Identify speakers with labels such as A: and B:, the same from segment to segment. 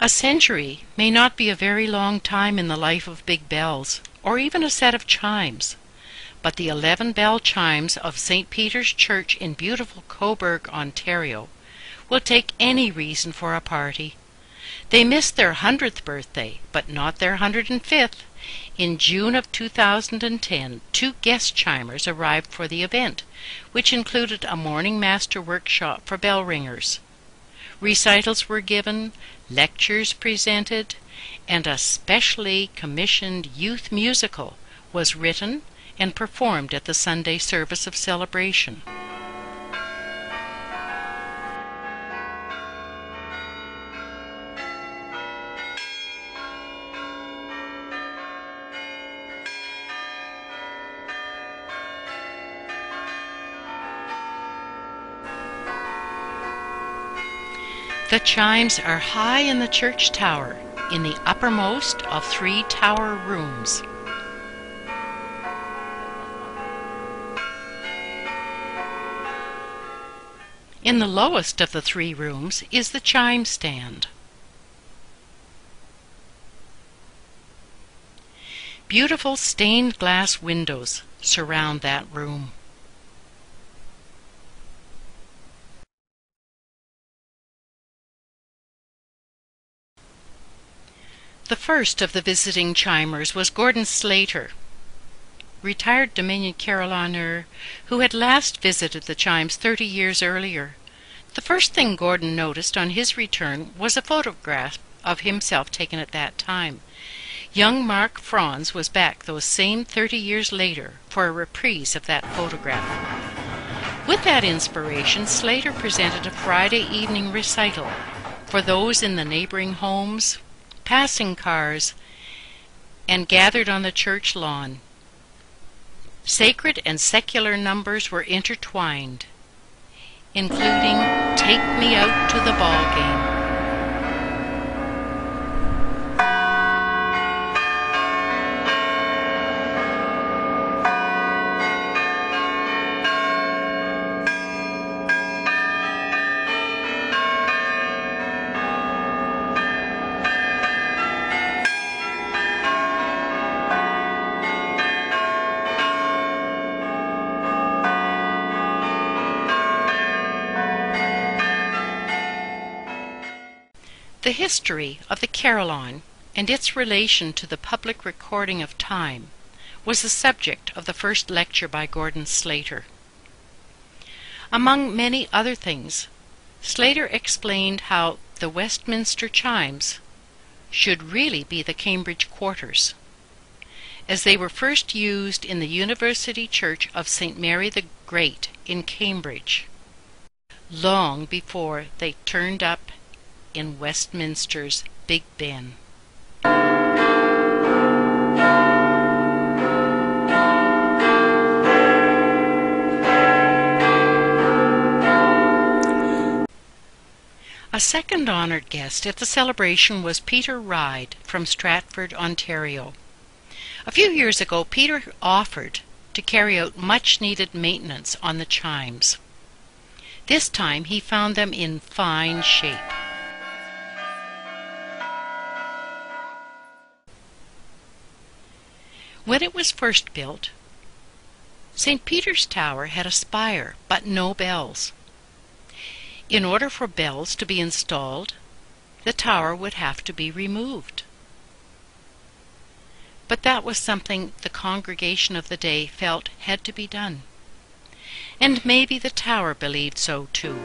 A: A century may not be a very long time in the life of big bells, or even a set of chimes, but the 11 bell chimes of St. Peter's Church in beautiful Cobourg, Ontario, will take any reason for a party. They missed their 100th birthday, but not their 105th. In June of 2010, 2 guest chimers arrived for the event, which included a morning master workshop for bell ringers. Recitals were given, lectures presented, and a specially commissioned youth musical was written and performed at the Sunday service of celebration. The chimes are high in the church tower, in the uppermost of 3 tower rooms. In the lowest of the 3 rooms is the chime stand. Beautiful stained glass windows surround that room. The first of the visiting chimers was Gordon Slater, retired Dominion carillonneur who had last visited the chimes 30 years earlier. The first thing Gordon noticed on his return was a photograph of himself taken at that time. Young Mark Franz was back those same 30 years later for a reprise of that photograph. With that inspiration, Slater presented a Friday evening recital for those in the neighboring homes, passing cars, and gathered on the church lawn. Sacred and secular numbers were intertwined, including "Take Me Out to the Ball Game." The history of the carillon and its relation to the public recording of time was the subject of the first lecture by Gordon Slater. Among many other things, Slater explained how the Westminster chimes should really be the Cambridge quarters, as they were first used in the University Church of St. Mary the Great in Cambridge, long before they turned up in Westminster's Big Ben. A second honored guest at the celebration was Peter Ryde from Stratford, Ontario. A few years ago, Peter offered to carry out much-needed maintenance on the chimes. This time he found them in fine shape. When it was first built, St. Peter's Tower had a spire, but no bells. In order for bells to be installed, the tower would have to be removed. But that was something the congregation of the day felt had to be done. And maybe the tower believed so too.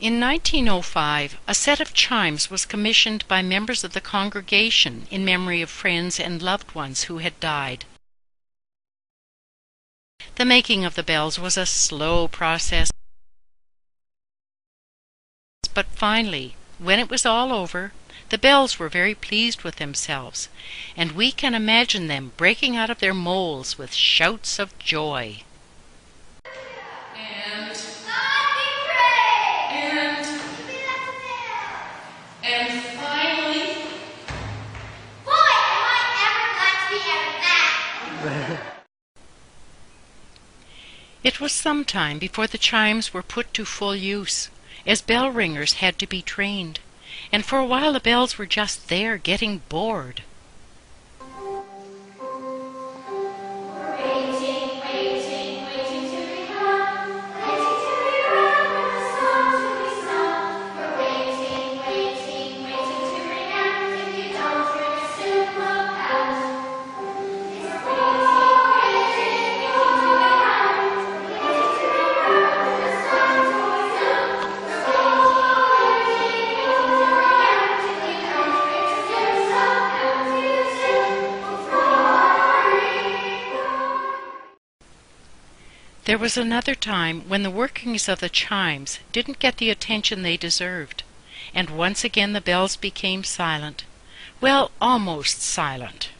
A: In 1905, a set of chimes was commissioned by members of the congregation in memory of friends and loved ones who had died. The making of the bells was a slow process, but finally, when it was all over, the bells were very pleased with themselves, and we can imagine them breaking out of their molds with shouts of joy.
B: And finally,
C: boy, am I ever glad to be having that!
A: It was some time before the chimes were put to full use, as bell ringers had to be trained, and for a while the bells were just there getting bored. There was another time when the workings of the chimes didn't get the attention they deserved, and once again the bells became silent. Well, almost silent.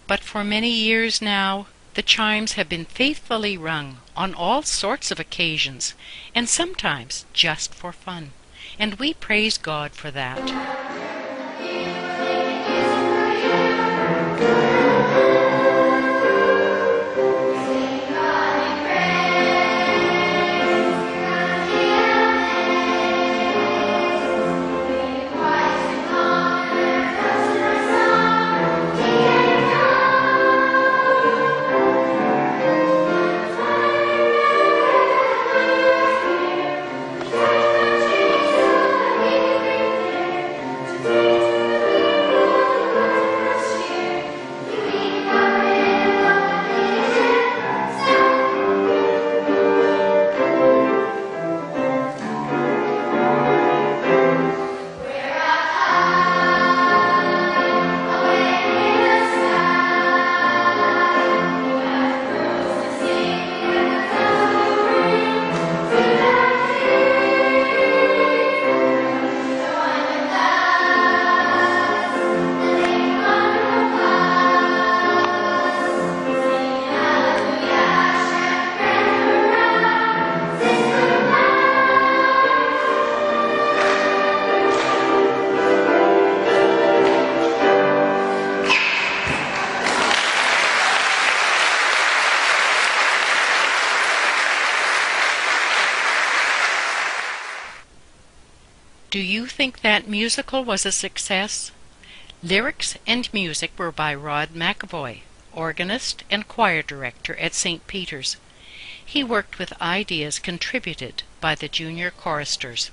A: But for many years now, the chimes have been faithfully rung on all sorts of occasions, and sometimes just for fun, and we praise God for that. Do you think that musical was a success? Lyrics and music were by Rod McAvoy, organist and choir director at St. Peter's. He worked with ideas contributed by the junior choristers.